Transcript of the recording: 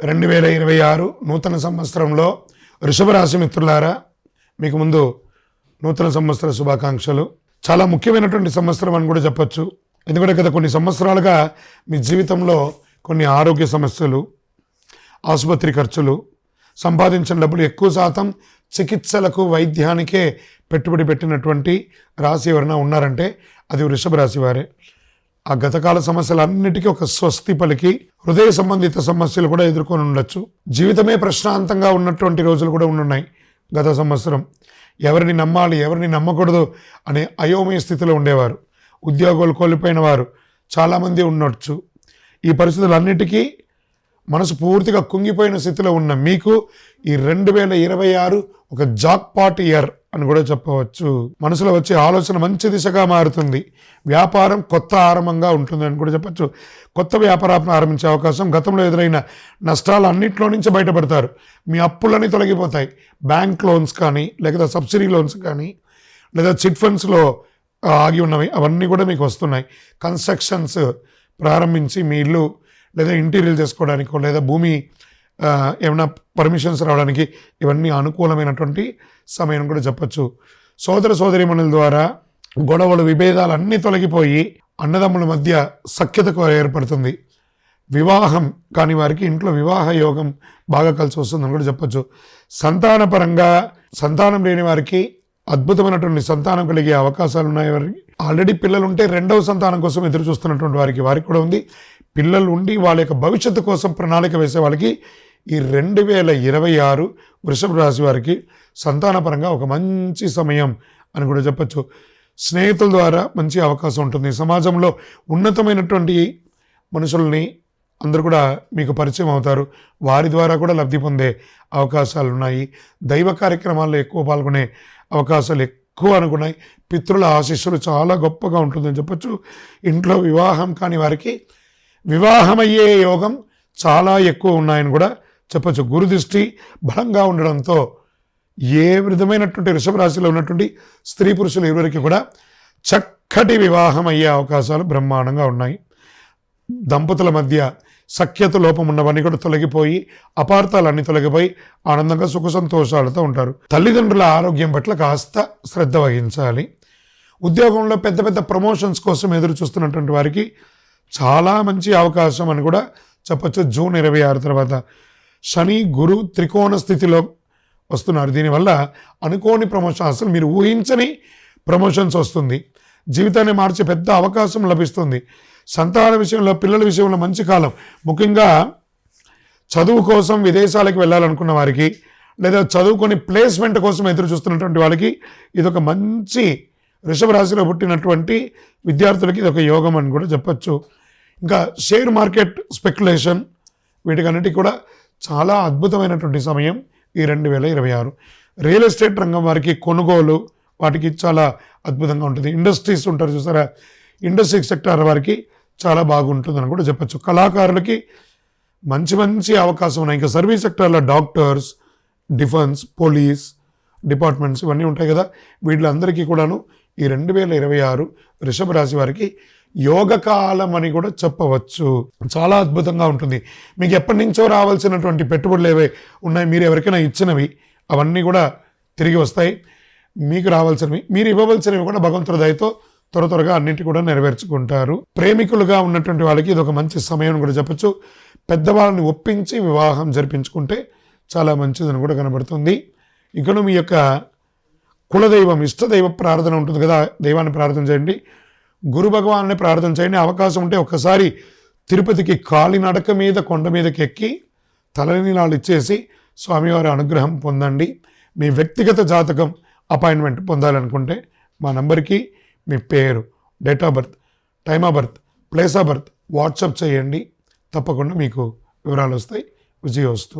2026 నూతన సంవత్సరంలో వృషభ రాశి మిత్రులారా, మీకు ముందు నూతన సంవత్సర శుభాకాంక్షలు. చాలా ముఖ్యమైనటువంటి సంవత్సరం అని కూడా చెప్పచ్చు. ఎందుకంటే గత కొన్ని సంవత్సరాలుగా మీ జీవితంలో కొన్ని ఆరోగ్య సమస్యలు, ఆసుపత్రి ఖర్చులు, సంపాదించిన డబ్బులు ఎక్కువ శాతం చికిత్సలకు వైద్యానికే పెట్టుబడి పెట్టినటువంటి రాశి ఎవరైనా ఉన్నారంటే అది వృషభ రాశి వారే. ఆ గతకాల సమస్యలన్నిటికీ ఒక స్వస్తి పలికి హృదయ సంబంధిత సమస్యలు కూడా ఎదుర్కొని ఉండొచ్చు. జీవితమే ప్రశాంతంగా ఉన్నటువంటి రోజులు కూడా ఉన్నాయి. గత సంవత్సరం ఎవరిని నమ్మాలి, ఎవరిని నమ్మకూడదు అనే అయోమయ స్థితిలో ఉండేవారు. ఉద్యోగాలు కోల్పోయిన వారు చాలామంది ఉండొచ్చు. ఈ పరిస్థితులన్నిటికీ మనసు పూర్తిగా కుంగిపోయిన స్థితిలో ఉన్న మీకు ఈ 2026 ఒక జాక్పాట్ ఇయర్ అని కూడా చెప్పవచ్చు. మనసులో వచ్చే ఆలోచన మంచి దిశగా మారుతుంది. వ్యాపారం కొత్త ఆరంభంగా ఉంటుంది అని కూడా చెప్పచ్చు. కొత్త వ్యాపారం ప్రారంభించే అవకాశం, గతంలో ఎదురైన నష్టాలు అన్నింటిలో నుంచి బయటపడతారు. మీ అప్పులన్నీ తొలగిపోతాయి. బ్యాంక్ లోన్స్ కానీ, లేదా సబ్సిడీ లోన్స్ కానీ, లేదా చిట్ ఫండ్స్లో ఆగి ఉన్నవి అవన్నీ కూడా మీకు వస్తున్నాయి. కన్స్ట్రక్షన్స్ ప్రారంభించి మీ ఇల్లు లేదా ఇంటీరియర్ చేసుకోవడానికో, లేదా భూమి ఏమైనా పర్మిషన్స్ రావడానికి ఇవన్నీ అనుకూలమైనటువంటి సమయం కూడా చెప్పచ్చు. సోదర సోదరీమణుల ద్వారా గొడవలు, విభేదాలు అన్నీ తొలగిపోయి అన్నదమ్ముల మధ్య సఖ్యతకు ఏర్పడుతుంది. వివాహం కాని వారికి ఇంట్లో వివాహ యోగం బాగా కలిసి వస్తుందని కూడా చెప్పచ్చు. సంతానపరంగా సంతానం లేని వారికి అద్భుతమైనటువంటి సంతానం కలిగే అవకాశాలు ఉన్నాయి. వారికి ఆల్రెడీ పిల్లలు ఉంటే రెండవ సంతానం కోసం ఎదురు చూస్తున్నటువంటి వారికి కూడా ఉంది. పిల్లలు ఉండి వాళ్ళ యొక్క భవిష్యత్తు కోసం ప్రణాళిక వేసే వాళ్ళకి ఈ 2026 వృషభ రాశి వారికి సంతానపరంగా ఒక మంచి సమయం అని కూడా చెప్పచ్చు. స్నేహితుల ద్వారా మంచి అవకాశం ఉంటుంది. సమాజంలో ఉన్నతమైనటువంటి మనుషుల్ని అందరూ కూడా మీకు పరిచయం అవుతారు. వారి ద్వారా కూడా లబ్ధి పొందే అవకాశాలు ఉన్నాయి. దైవ కార్యక్రమాల్లో ఎక్కువ పాల్గొనే అవకాశాలు ఎక్కువ అనుకున్నాయి. పితృల ఆశీస్సులు చాలా గొప్పగా ఉంటుందని చెప్పచ్చు. ఇంట్లో వివాహం కాని వారికి వివాహమయ్యే యోగం చాలా ఎక్కువ ఉన్నాయని కూడా చెప్పచ్చు. గురు దృష్టి బలంగా ఉండడంతో ఏ విధమైనటువంటి వృషభ రాశిలో ఉన్నటువంటి స్త్రీ పురుషులు ఇరువురికి కూడా చక్కటి వివాహం అయ్యే అవకాశాలు బ్రహ్మాండంగా ఉన్నాయి. దంపతుల మధ్య సఖ్యత లోపం ఉన్నవన్నీ కూడా తొలగిపోయి, అపార్థాలన్నీ తొలగిపోయి ఆనందంగా సుఖ సంతోషాలతో ఉంటారు. తల్లిదండ్రుల ఆరోగ్యం పట్ల కాస్త శ్రద్ధ వహించాలి. ఉద్యోగంలో పెద్ద పెద్ద ప్రమోషన్స్ కోసం ఎదురు చూస్తున్నటువంటి వారికి చాలా మంచి అవకాశం అని కూడా చెప్పచ్చు. జూన్ 26 తర్వాత శని గురు త్రికోణ స్థితిలో వస్తున్నారు. దీనివల్ల అనుకోని ప్రమోషన్, అసలు మీరు ఊహించని ప్రమోషన్స్ వస్తుంది. జీవితాన్ని మార్చే పెద్ద అవకాశం లభిస్తుంది. సంతాన విషయంలో, పిల్లల విషయంలో మంచి కాలం. ముఖ్యంగా చదువు కోసం విదేశాలకు వెళ్ళాలనుకున్న వారికి, లేదా చదువుకొని ప్లేస్మెంట్ కోసం ఎదురు చూస్తున్నటువంటి వాళ్ళకి ఇదొక మంచి, వృషభ రాశిలో పుట్టినటువంటి విద్యార్థులకి ఇదొక యోగం అని కూడా చెప్పచ్చు. ఇంకా షేర్ మార్కెట్ స్పెక్యులేషన్ వీటికన్నిటికీ కూడా చాలా అద్భుతమైనటువంటి సమయం ఈ 2026. రియల్ ఎస్టేట్ రంగం వారికి కొనుగోలు వాటికి చాలా అద్భుతంగా ఉంటుంది. ఇండస్ట్రీస్ ఉంటారు చూసారా, ఇండస్ట్రీ సెక్టార్ వారికి చాలా బాగుంటుందని కూడా చెప్పచ్చు. కళాకారులకి మంచి మంచి అవకాశం ఉన్నాయి. ఇంకా సర్వీస్ సెక్టార్లో డాక్టర్స్, డిఫెన్స్, పోలీస్ డిపార్ట్మెంట్స్ ఇవన్నీ ఉంటాయి కదా, వీళ్ళందరికీ కూడాను ఈ 2026 వృషభ రాశి వారికి యోగకాలం అని కూడా చెప్పవచ్చు. చాలా అద్భుతంగా ఉంటుంది. మీకు ఎప్పటి నుంచో రావాల్సినటువంటి పెట్టుబడులు ఏవే ఉన్నాయి, మీరు ఎవరికైనా ఇచ్చినవి అవన్నీ కూడా తిరిగి వస్తాయి. మీకు రావాల్సినవి, మీరు ఇవ్వవలసినవి కూడా భగవంతుడి దయతో త్వరగా అన్నింటి కూడా నెరవేర్చుకుంటారు. ప్రేమికులుగా ఉన్నటువంటి వాళ్ళకి ఇది ఒక మంచి సమయం కూడా చెప్పచ్చు. పెద్దవాళ్ళని ఒప్పించి వివాహం జరిపించుకుంటే చాలా మంచిదని కూడా కనబడుతుంది. ఇంకను మీ యొక్క కులదైవం, ఇష్టదైవ ప్రార్థన ఉంటుంది కదా, దైవాన్ని ప్రార్థన చేయండి. గురు భగవాన్ని ప్రార్థన చేయండి. అవకాశం ఉంటే ఒక్కసారి తిరుపతికి కాలినడక మీద కొండ మీదకి ఎక్కి తలనీలాలు ఇచ్చేసి స్వామివారి అనుగ్రహం పొందండి. మీ వ్యక్తిగత జాతకం అపాయింట్మెంట్ పొందాలనుకుంటే మా నంబర్కి మీ పేరు, date of birth, time of birth, place of birth WhatsApp చేయండి. తప్పకుండా మీకు వివరాలు వస్తాయి. విజయోస్తు.